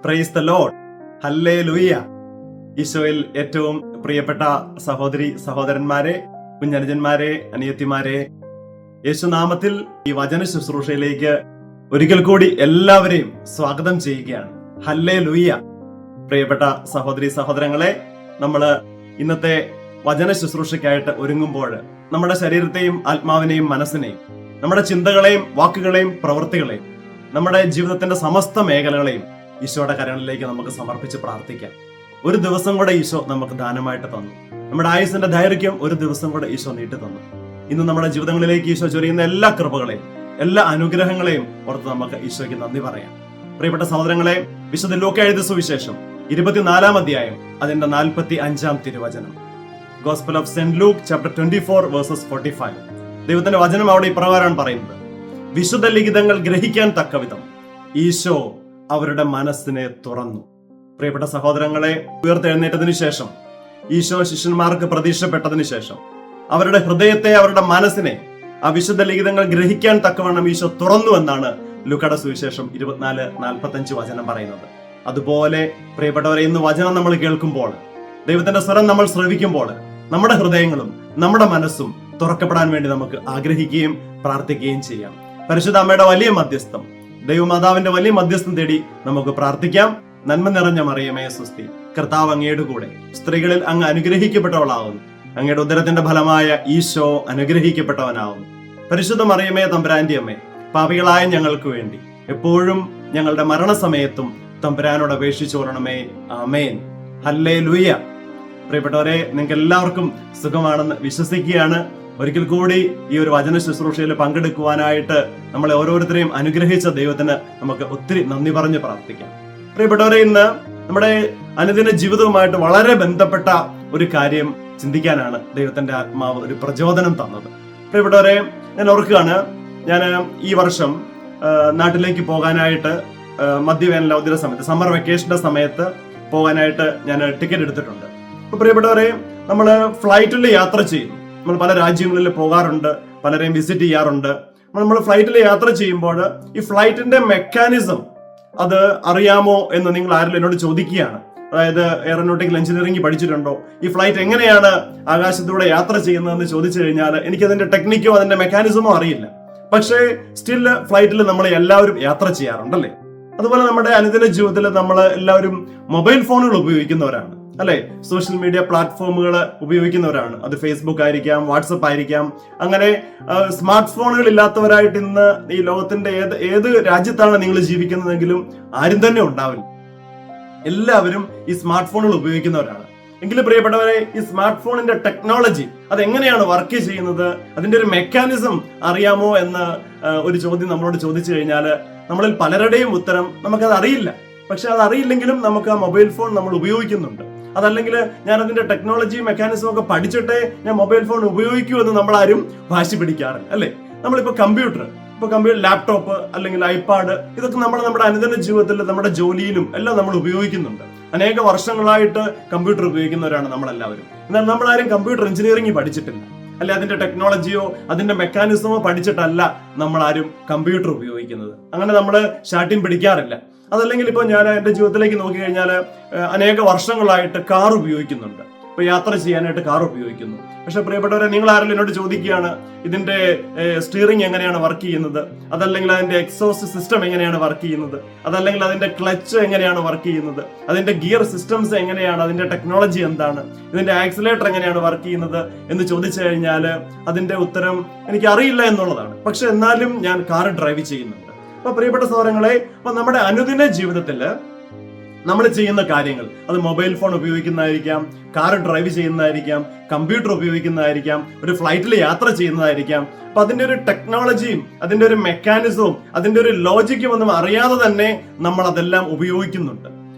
Praise the Lord. Hallelujah. ഈശോയിൽ ഏറ്റവും പ്രിയപ്പെട്ട സഹോദരി സഹോദരന്മാരെ, കുഞ്ഞനുജന്മാരെ, അനിയത്തിമാരെ, യേശുനാമത്തിൽ ഈ വചന ശുശ്രൂഷയിലേക്ക് ഒരിക്കൽ കൂടി എല്ലാവരെയും സ്വാഗതം ചെയ്യുകയാണ്. ഹല്ലേലൂയ. പ്രിയപ്പെട്ട സഹോദരി സഹോദരങ്ങളെ, നമ്മള് ഇന്നത്തെ വചന ശുശ്രൂഷയ്ക്കായിട്ട് ഒരുങ്ങുമ്പോൾ നമ്മുടെ ശരീരത്തെയും ആത്മാവിനെയും മനസ്സിനെയും, നമ്മുടെ ചിന്തകളെയും വാക്കുകളെയും പ്രവൃത്തികളെയും, നമ്മുടെ ജീവിതത്തിന്റെ സമസ്ത മേഖലകളെയും ഈശോയുടെ കരങ്ങളിലേക്ക് നമുക്ക് സമർപ്പിച്ച് പ്രാർത്ഥിക്കാം. ഒരു ദിവസം കൂടെ ഈശോ നമുക്ക് ദാനമായിട്ട് തന്നു. നമ്മുടെ ആയുസിന്റെ ദൈർഘ്യം ഒരു ദിവസം കൂടെ ഈശോ നീട്ടി തന്നു. ഇന്ന് നമ്മുടെ ജീവിതങ്ങളിലേക്ക് ഈശോ ചൊരിയുന്ന എല്ലാ കൃപകളെയും എല്ലാ അനുഗ്രഹങ്ങളെയും ഓർത്ത് നമുക്ക് ഈശോയ്ക്ക് നന്ദി പറയാം. പ്രിയപ്പെട്ട സഹോദരങ്ങളെ, വിശുദ്ധ ലൂക്കാ എഴുതിയ സുവിശേഷം 24-ാം അധ്യായം അതിന്റെ 45-ാം തിരുവചനം. Gospel of saint Luke chapter 24:45. ദൈവത്തിന്റെ വചനം അവിടെ ഇപ്രകാരമാണ് പറയുന്നത്: വിശുദ്ധ ലിഖിതങ്ങൾ ഗ്രഹിക്കാൻ തക്കവിധം ഈശോ അവരുടെ മനസ്സിനെ തുറന്നു. പ്രിയപ്പെട്ട സഹോദരങ്ങളെ, ഉയർത്തെഴുന്നേറ്റതിനു ശേഷം, ഈശോ ശിഷ്യന്മാർക്ക് പ്രതീക്ഷപ്പെട്ടതിന് ശേഷം, അവരുടെ ഹൃദയത്തെ, അവരുടെ മനസ്സിനെ ആ വിശുദ്ധ ലിഖിതങ്ങൾ ഗ്രഹിക്കാൻ തക്കവണ്ണം ഈശോ തുറന്നു എന്നാണ് ലൂക്കായുടെ സുവിശേഷം 24:45 വചനം പറയുന്നത്. അതുപോലെ പ്രിയപ്പെട്ടവരെ, ഇന്ന് വചനം നമ്മൾ കേൾക്കുമ്പോൾ, ദൈവത്തിന്റെ സ്വരം നമ്മൾ ശ്രവിക്കുമ്പോൾ, നമ്മുടെ ഹൃദയങ്ങളും നമ്മുടെ മനസ്സും തുറക്കപ്പെടാൻ വേണ്ടി നമുക്ക് ആഗ്രഹിക്കുകയും പ്രാർത്ഥിക്കുകയും ചെയ്യാം. പരിശുദ്ധ അമ്മയുടെ വലിയ മധ്യസ്ഥം, ദൈവമാതാവിന്റെ വലിയ മധ്യസ്ഥം തേടി നമുക്ക് പ്രാർത്ഥിക്കാം. നന്മ നിറഞ്ഞ മറിയമേ സ്വസ്തി, കർത്താവ് അങ്ങയുടെ കൂടെ, സ്ത്രീകളിൽ അങ്ങ് അനുഗ്രഹിക്കപ്പെട്ടവളാവുന്നു. അങ്ങയുടെ ഉദരത്തിന്റെ ഫലമായ ഈശോ അനുഗ്രഹിക്കപ്പെട്ടവനാവുന്നു. പരിശുദ്ധ മറിയമേ തമ്പുരാന്റെ അമ്മേ, പാപികളായ ഞങ്ങൾക്ക് വേണ്ടി എപ്പോഴും ഞങ്ങളുടെ മരണസമയത്തും തമ്പുരാനോട് അപേക്ഷിച്ചോളണമേ. ആമേൻ. ഹല്ലേലൂയ. പ്രിയപ്പെട്ടവരെ, നിങ്ങൾക്ക് എല്ലാവർക്കും സുഖമാണെന്ന് വിശ്വസിക്കുകയാണ്. ഒരിക്കൽ കൂടി ഈ ഒരു വചന ശുശ്രൂഷയിൽ പങ്കെടുക്കുവാനായിട്ട് നമ്മളെ ഓരോരുത്തരെയും അനുഗ്രഹിച്ച ദൈവത്തിന് നമുക്ക് ഒത്തിരി നന്ദി പറഞ്ഞ് പ്രാർത്ഥിക്കാം. പ്രിയപ്പെട്ടവരെ, ഇന്ന് നമ്മുടെ അനുദിന ജീവിതവുമായിട്ട് വളരെ ബന്ധപ്പെട്ട ഒരു കാര്യം ചിന്തിക്കാനാണ് ദൈവത്തിന്റെ ആത്മാവ് ഒരു പ്രചോദനം തന്നത്. പ്രിയപ്പെട്ടവരെ, ഞാൻ ഓർക്കുകയാണ്, ഞാൻ ഈ വർഷം നാട്ടിലേക്ക് പോകാനായിട്ട് മധ്യവേനൽ അവധിയുടെ സമയത്ത്, സമ്മർ വെക്കേഷന്റെ സമയത്ത് പോകാനായിട്ട് ഞാൻ ടിക്കറ്റ് എടുത്തിട്ടുണ്ട്. അപ്പൊ പ്രിയപ്പെട്ടവരെ, നമ്മൾ ഫ്ലൈറ്റിൽ യാത്ര ചെയ്യും. നമ്മൾ പല രാജ്യങ്ങളിൽ പോകാറുണ്ട്, പലരെയും വിസിറ്റ് ചെയ്യാറുണ്ട്. നമ്മൾ ഫ്ലൈറ്റിൽ യാത്ര ചെയ്യുമ്പോൾ ഈ ഫ്ലൈറ്റിന്റെ മെക്കാനിസം അത് അറിയാമോ എന്ന് നിങ്ങൾ ആരെങ്കിലും എന്നോട് ചോദിക്കുകയാണ്. അതായത് എയറോനോട്ടിക്കൽ എഞ്ചിനീയറിംഗ് പഠിച്ചിട്ടുണ്ടോ, ഈ ഫ്ലൈറ്റ് എങ്ങനെയാണ് ആകാശത്തൂടെ യാത്ര ചെയ്യുന്നതെന്ന് ചോദിച്ചു കഴിഞ്ഞാൽ എനിക്കതിന്റെ ടെക്നിക്കോ അതിന്റെ മെക്കാനിസമോ അറിയില്ല. പക്ഷേ സ്റ്റിൽ ഫ്ലൈറ്റിൽ നമ്മൾ എല്ലാവരും യാത്ര ചെയ്യാറുണ്ടല്ലേ. അതുപോലെ നമ്മുടെ അനുദിന ജീവിതത്തിൽ നമ്മൾ എല്ലാവരും മൊബൈൽ ഫോണുകൾ ഉപയോഗിക്കുന്നവരാണ് അല്ലെ. സോഷ്യൽ മീഡിയ പ്ലാറ്റ്ഫോമുകൾ ഉപയോഗിക്കുന്നവരാണ്. അത് ഫേസ്ബുക്ക് ആയിരിക്കാം, വാട്സപ്പ് ആയിരിക്കാം. അങ്ങനെ സ്മാർട്ട് ഫോണുകൾ ഇല്ലാത്തവരായിട്ട് ഇന്ന് ഈ ലോകത്തിന്റെ ഏത് രാജ്യത്താണ് നിങ്ങൾ ജീവിക്കുന്നതെങ്കിലും ആരും തന്നെ ഉണ്ടാവില്ല. എല്ലാവരും ഈ സ്മാർട്ട് ഫോണുകൾ ഉപയോഗിക്കുന്നവരാണ്. എങ്കിലും പ്രിയപ്പെട്ടവരെ, ഈ സ്മാർട്ട് ഫോണിന്റെ ടെക്നോളജി അതെങ്ങനെയാണ് വർക്ക് ചെയ്യുന്നത്, അതിന്റെ ഒരു മെക്കാനിസം അറിയാമോ എന്ന ഒരു ചോദ്യം നമ്മളോട് ചോദിച്ചു കഴിഞ്ഞാൽ നമ്മളിൽ പലരുടെയും ഉത്തരം നമുക്കത് അറിയില്ല. പക്ഷെ അത് അറിയില്ലെങ്കിലും നമുക്ക് ആ മൊബൈൽ ഫോൺ നമ്മൾ ഉപയോഗിക്കുന്നുണ്ട്. അതല്ലെങ്കിൽ ഞാൻ അതിന്റെ ടെക്നോളജി മെക്കാനിസം ഒക്കെ പഠിച്ചിട്ടേ ഞാൻ മൊബൈൽ ഫോൺ ഉപയോഗിക്കൂ എന്ന് നമ്മളാരും വാശി പിടിക്കാറില്ല അല്ലെ. നമ്മളിപ്പോ കമ്പ്യൂട്ടർ, ലാപ്ടോപ്പ് അല്ലെങ്കിൽ ഐപാഡ്, ഇതൊക്കെ നമ്മുടെ അനുദിന ജീവിതത്തിൽ, നമ്മുടെ ജോലിയിലും എല്ലാം നമ്മൾ ഉപയോഗിക്കുന്നുണ്ട്. അനേക വർഷങ്ങളായിട്ട് കമ്പ്യൂട്ടർ ഉപയോഗിക്കുന്നവരാണ് നമ്മളെല്ലാവരും. എന്നാൽ നമ്മളാരും കമ്പ്യൂട്ടർ എഞ്ചിനീയറിംഗ് പഠിച്ചിട്ടില്ല, അല്ലെ അതിന്റെ ടെക്നോളജിയോ അതിന്റെ മെക്കാനിസമോ പഠിച്ചിട്ടല്ല നമ്മളാരും കമ്പ്യൂട്ടർ ഉപയോഗിക്കുന്നത്. അങ്ങനെ നമ്മൾ ഷാട്ടിൻ പിടിക്കാറില്ല. അതല്ലെങ്കിൽ ഇപ്പൊ ഞാൻ എന്റെ ജീവിതത്തിലേക്ക് നോക്കി കഴിഞ്ഞാൽ അനേക വർഷങ്ങളായിട്ട് കാർ ഉപയോഗിക്കുന്നുണ്ട്. ഇപ്പൊ യാത്ര ചെയ്യാനായിട്ട് കാർ ഉപയോഗിക്കുന്നു. പക്ഷെ പ്രിയപ്പെട്ടവരെ, നിങ്ങൾ ആരെങ്കിലും എന്നോട് ചോദിക്കുകയാണ് ഇതിന്റെ സ്റ്റിയറിംഗ് എങ്ങനെയാണ് വർക്ക് ചെയ്യുന്നത്, അതല്ലെങ്കിൽ അതിന്റെ എക്സോസ്റ്റ് സിസ്റ്റം എങ്ങനെയാണ് വർക്ക് ചെയ്യുന്നത്, അതല്ലെങ്കിൽ അതിന്റെ ക്ലച്ച് എങ്ങനെയാണ് വർക്ക് ചെയ്യുന്നത്, അതിന്റെ ഗിയർ സിസ്റ്റംസ് എങ്ങനെയാണ്, അതിന്റെ ടെക്നോളജി എന്താണ്, ഇതിന്റെ ആക്സിലേറ്റർ എങ്ങനെയാണ് വർക്ക് ചെയ്യുന്നത് എന്ന് ചോദിച്ചു കഴിഞ്ഞാൽ അതിന്റെ ഉത്തരം എനിക്ക് അറിയില്ല എന്നുള്ളതാണ്. പക്ഷെ എന്നാലും ഞാൻ കാർ ഡ്രൈവ് ചെയ്യുന്നുണ്ട്. അപ്പൊ പ്രിയപ്പെട്ട സഹോദരങ്ങളെ, അപ്പൊ നമ്മുടെ അനുദിന ജീവിതത്തില് നമ്മൾ ചെയ്യുന്ന കാര്യങ്ങൾ, അത് മൊബൈൽ ഫോൺ ഉപയോഗിക്കുന്നതായിരിക്കാം, കാർ ഡ്രൈവ് ചെയ്യുന്നതായിരിക്കാം, കമ്പ്യൂട്ടർ ഉപയോഗിക്കുന്നതായിരിക്കാം, ഒരു ഫ്ലൈറ്റിൽ യാത്ര ചെയ്യുന്നതായിരിക്കാം. അപ്പൊ അതിന്റെ ഒരു ടെക്നോളജിയും അതിന്റെ ഒരു മെക്കാനിസവും അതിന്റെ ഒരു ലോജിക്കും ഒന്നും അറിയാതെ തന്നെ നമ്മൾ അതെല്ലാം ഉപയോഗിക്കുന്നുണ്ട്.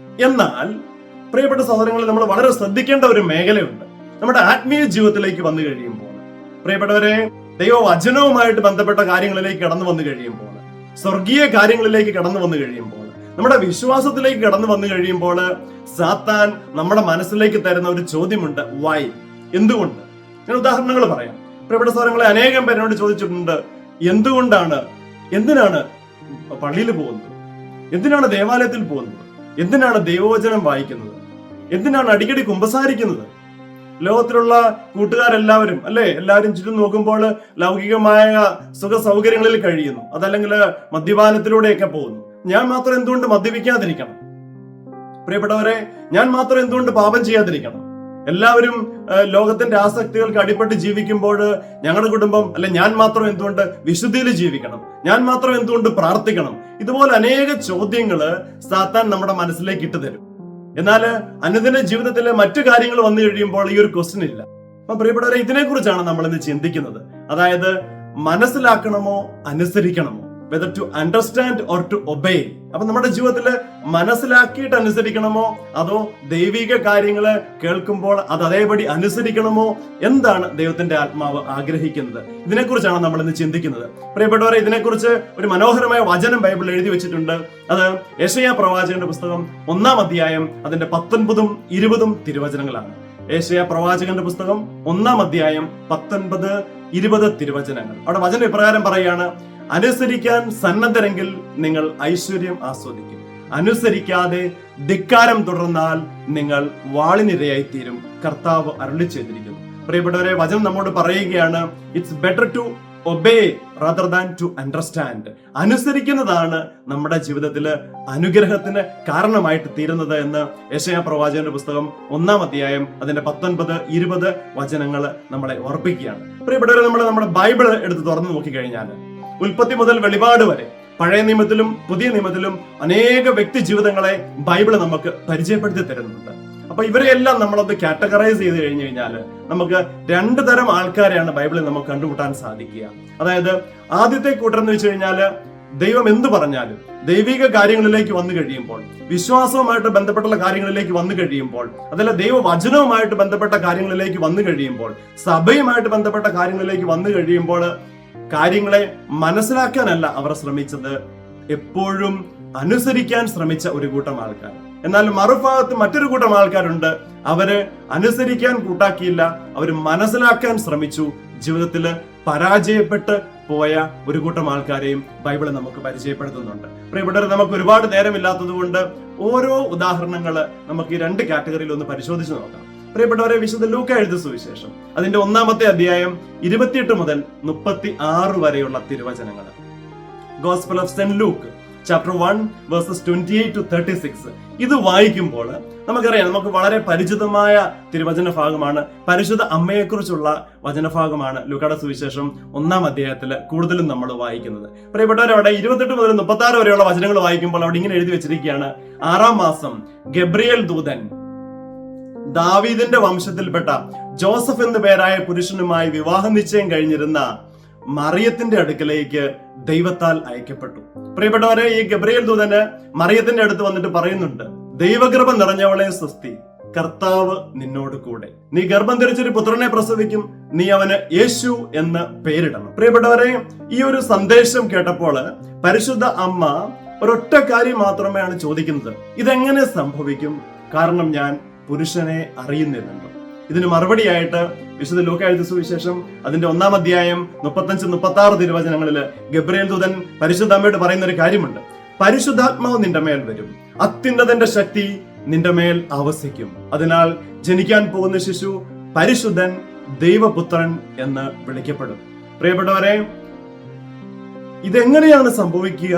എന്നാൽ പ്രിയപ്പെട്ട സഹോദരങ്ങളെ, നമ്മൾ വളരെ ശ്രദ്ധിക്കേണ്ട ഒരു മേഖലയുണ്ട്. നമ്മുടെ ആത്മീയ ജീവിതത്തിലേക്ക് വന്നു കഴിയുമ്പോൾ, പ്രിയപ്പെട്ടവരെ, ദൈവവചനവുമായിട്ട് ബന്ധപ്പെട്ട കാര്യങ്ങളിലേക്ക് കടന്നു വന്നു കഴിയുമ്പോൾ, സ്വർഗീയ കാര്യങ്ങളിലേക്ക് കടന്നു വന്നു കഴിയുമ്പോൾ, നമ്മുടെ വിശ്വാസത്തിലേക്ക് കടന്നു വന്നു കഴിയുമ്പോൾ, സാത്താൻ നമ്മുടെ മനസ്സിലേക്ക് തരുന്ന ഒരു ചോദ്യമുണ്ട്: വൈ, എന്തുകൊണ്ട്? ഞാൻ ഉദാഹരണങ്ങൾ പറയാം. പ്രിയപ്പെട്ട സഹോദരങ്ങളെ, അനേകം പേരോട് ചോദിച്ചിട്ടുണ്ട്, എന്തിനാണ് പള്ളിയിൽ പോകുന്നത്, എന്തിനാണ് ദേവാലയത്തിൽ പോകുന്നത്, എന്തിനാണ് ദൈവവചനം വായിക്കുന്നത്? എന്തിനാണ് അടിക്കടി കുമ്പസാരിക്കുന്നത്? ലോകത്തിലുള്ള കൂട്ടുകാരെല്ലാവരും എല്ലാവരും ചുറ്റും നോക്കുമ്പോൾ ലൗകികമായ സുഖ സൗകര്യങ്ങളിൽ കഴിയുന്നു, അതല്ലെങ്കിൽ മദ്യപാനത്തിലൂടെയൊക്കെ പോകുന്നു. ഞാൻ മാത്രം എന്തുകൊണ്ട് മദ്യപിക്കാതിരിക്കണം? പ്രിയപ്പെട്ടവരെ, ഞാൻ മാത്രം എന്തുകൊണ്ട് പാപം ചെയ്യാതിരിക്കണം? എല്ലാവരും ലോകത്തിന്റെ ആസക്തികൾക്ക് അടിപ്പെട്ട് ജീവിക്കുമ്പോൾ ഞങ്ങളുടെ കുടുംബം ഞാൻ മാത്രം എന്തുകൊണ്ട് വിശുദ്ധിയിൽ ജീവിക്കണം? ഞാൻ മാത്രം എന്തുകൊണ്ട് പ്രാർത്ഥിക്കണം? ഇതുപോലെ അനേക ചോദ്യങ്ങള് സാത്താൻ നമ്മുടെ മനസ്സിലേക്ക് ഇട്ടു തരും. എന്നാൽ അനുദിന ജീവിതത്തിലെ മറ്റു കാര്യങ്ങൾ വന്നു കഴിയുമ്പോൾ ഈ ഒരു ക്വസ്റ്റ്യൻ ഇല്ല. അപ്പൊ പ്രിയപ്പെട്ടവരെ, ഇതിനെക്കുറിച്ചാണ് നമ്മൾ ഇന്ന് ചിന്തിക്കുന്നത്. അതായത് മനസ്സിലാക്കണമോ അനുസരിക്കണമോ? Whether to understand or to obey. അപ്പൊ നമ്മുടെ ജീവിതത്തിൽ മനസ്സിലാക്കിയിട്ട് അനുസരിക്കണമോ, അതോ ദൈവിക കാര്യങ്ങള് കേൾക്കുമ്പോൾ അത് അതേപടി അനുസരിക്കണമോ? എന്താണ് ദൈവത്തിന്റെ ആത്മാവ് ആഗ്രഹിക്കുന്നത്? ഇതിനെക്കുറിച്ചാണ് നമ്മൾ ഇന്ന് ചിന്തിക്കുന്നത്. പ്രിയപ്പെട്ടവരെ, ഇതിനെക്കുറിച്ച് ഒരു മനോഹരമായ വചനം ബൈബിളിൽ എഴുതി വെച്ചിട്ടുണ്ട്. അത് യെശയ്യാ പ്രവാചകന്റെ പുസ്തകം 1-ാം അധ്യായം അതിന്റെ 19-ഉം 20-ഉം തിരുവചനങ്ങളാണ്. യെശയ്യാ പ്രവാചകന്റെ പുസ്തകം 1-ാം അധ്യായം 19, 20 തിരുവചനങ്ങൾ. അവിടെ വചനം ഇപ്രകാരം പറയുകയാണ്: അനുസരിക്കാൻ സന്നദ്ധരെങ്കിൽ നിങ്ങൾ ഐശ്വര്യം ആസ്വദിക്കും. അനുസരിക്കാതെ ധിക്കാരം തുടർന്നാൽ നിങ്ങൾ വാളിനിരയായി തീരും. കർത്താവ് അരുളി ചെയ്തിരിക്കുന്നു. പ്രിയപ്പെട്ടവരെ, വചനം നമ്മോട് പറയുകയാണ്, it's better to obey rather than to understand. അനുസരിക്കുന്നതാണ് നമ്മുടെ ജീവിതത്തില് അനുഗ്രഹത്തിന് കാരണമായിട്ട് തീരുന്നത് എന്ന് യെശയ്യാ പ്രവാചകന്റെ പുസ്തകം 1-ാം അധ്യായം അതിന്റെ 19, 20 വചനങ്ങൾ നമ്മളെ ഓർപ്പിക്കുകയാണ്. പ്രിയപ്പെട്ടവരെ, നമ്മുടെ ബൈബിൾ എടുത്ത് തുറന്നു നോക്കിക്കഴിഞ്ഞാൽ ഉൽപ്പത്തി മുതൽ വെളിപാട് വരെ പഴയ നിയമത്തിലും പുതിയ നിയമത്തിലും അനേക വ്യക്തി ജീവിതങ്ങളെ ബൈബിള് നമുക്ക് പരിചയപ്പെടുത്തി തരുന്നുണ്ട്. അപ്പൊ ഇവരെയെല്ലാം നമ്മളൊന്ന് കാറ്റഗറൈസ് ചെയ്ത് കഴിഞ്ഞു കഴിഞ്ഞാൽ നമുക്ക് 2 തരം ആൾക്കാരെയാണ് ബൈബിളിൽ നമുക്ക് കണ്ടുമുട്ടാൻ സാധിക്കുക. അതായത് ആദ്യത്തെ കൂട്ടർ എന്ന് വെച്ച് കഴിഞ്ഞാല് ദൈവം എന്തു പറഞ്ഞാലും ദൈവിക കാര്യങ്ങളിലേക്ക് വന്നു കഴിയുമ്പോൾ, വിശ്വാസവുമായിട്ട് ബന്ധപ്പെട്ടുള്ള കാര്യങ്ങളിലേക്ക് വന്നു കഴിയുമ്പോൾ, അതല്ല ദൈവവചനവുമായിട്ട് ബന്ധപ്പെട്ട കാര്യങ്ങളിലേക്ക് വന്നു കഴിയുമ്പോൾ, സഭയുമായിട്ട് ബന്ധപ്പെട്ട കാര്യങ്ങളിലേക്ക് വന്നു കഴിയുമ്പോൾ കാര്യങ്ങളെ മനസ്സിലാക്കാനല്ല അവർ ശ്രമിച്ചത്, എപ്പോഴും അനുസരിക്കാൻ ശ്രമിച്ച ഒരു കൂട്ടം ആൾക്കാർ. എന്നാൽ മറുഭാഗത്ത് മറ്റൊരു കൂട്ടം ആൾക്കാരുണ്ട്. അവര് അനുസരിക്കാൻ കൂട്ടാക്കിയില്ല, അവര് മനസ്സിലാക്കാൻ ശ്രമിച്ചു. ജീവിതത്തില് പരാജയപ്പെട്ട് പോയ ഒരു കൂട്ടം ആൾക്കാരെയും ബൈബിള് നമുക്ക് പരിചയപ്പെടുത്തുന്നുണ്ട്. പ്രിയപ്പെട്ടവരെ, നമുക്ക് ഒരുപാട് നേരമില്ലാത്തത് കൊണ്ട് ഓരോ ഉദാഹരണങ്ങള് നമുക്ക് ഈ 2 കാറ്റഗറിയിൽ ഒന്ന് പരിശോധിച്ച് നോക്കാം. പ്രിയപ്പെട്ടവരെ, വിശുദ്ധ ലൂക്ക എഴുതിയ സുവിശേഷം അതിന്റെ 1-ാമത്തെ അധ്യായം 28 മുതൽ 36 വരെയുള്ള തിരുവചനങ്ങൾ. Gospel of saint Luke chapter 1 verses 28 to 36. ഇത് വായിക്കുമ്പോൾ നമുക്കറിയാം, നമുക്ക് വളരെ പരിചിതമായ തിരുവചന ഭാഗമാണ്. പരിശുദ്ധ അമ്മയെക്കുറിച്ചുള്ള വചനഭാഗമാണ് ലൂക്കയുടെ സുവിശേഷം 1-ാം അധ്യായത്തിൽ കൂടുതലും നമ്മൾ വായിക്കുന്നത്. പ്രിയപ്പെട്ടവർ, അവിടെ 28 മുതൽ 36 വരെയുള്ള വചനങ്ങൾ വായിക്കുമ്പോൾ അവിടെ ഇങ്ങനെ എഴുതി വെച്ചിരിക്കുകയാണ്: 6-ാം മാസം ഗബ്രിയേൽ ദൂതൻ ദാവീദിന്റെ വംശത്തിൽപ്പെട്ട ജോസഫ് എന്നു പേരായ പുരുഷനുമായി വിവാഹ നിശ്ചയം കഴിഞ്ഞിരുന്ന മറിയത്തിന്റെ അടുക്കലേക്ക് ദൈവത്താൽ അയക്കപ്പെട്ടു. പ്രിയപ്പെട്ടവരെ, ഈ ഗബ്രിയേൽ ദൂതന് മറിയത്തിന്റെ അടുത്ത് വന്നിട്ട് പറയുന്നുണ്ട്: ദൈവകൃപ നിറഞ്ഞവളെ സ്വസ്തി, കർത്താവ് നിന്നോട് കൂടെ, നീ ഗർഭം ധരിച്ചൊരു പുത്രനെ പ്രസവിക്കും, നീ അവന് യേശു എന്ന് പേരിടണം. പ്രിയപ്പെട്ടവരെ, ഈ ഒരു സന്ദേശം കേട്ടപ്പോൾ പരിശുദ്ധ അമ്മ ഒരൊറ്റ കാര്യം മാത്രമാണ് ചോദിക്കുന്നത്: ഇതെങ്ങനെ സംഭവിക്കും? കാരണം ഞാൻ പുരുഷനെ അറിയുന്നില്ലല്ലോ. ഇതിന് മറുപടിയായിട്ട് വിശുദ്ധ ലൂക്ക എഴുതിയ സുവിശേഷം അതിന്റെ 1-ാം അധ്യായം 35-36 തിരുവചനങ്ങളിൽ ഗബ്രിയേൽ ദൂതൻ പരിശുദ്ധ അമ്മയോട് പറയുന്ന ഒരു കാര്യമുണ്ട്: പരിശുദ്ധാത്മാവ് നിന്റെ മേൽ വരും, അത്യുന്നതന്റെ ശക്തി നിന്റെ മേൽ ആവസിക്കും, അതിനാൽ ജനിക്കാൻ പോകുന്ന ശിശു പരിശുദ്ധൻ, ദൈവപുത്രൻ എന്ന് വിളിക്കപ്പെടും. പ്രിയപ്പെട്ടവരെ, ഇതെങ്ങനെയാണ് സംഭവിക്കുക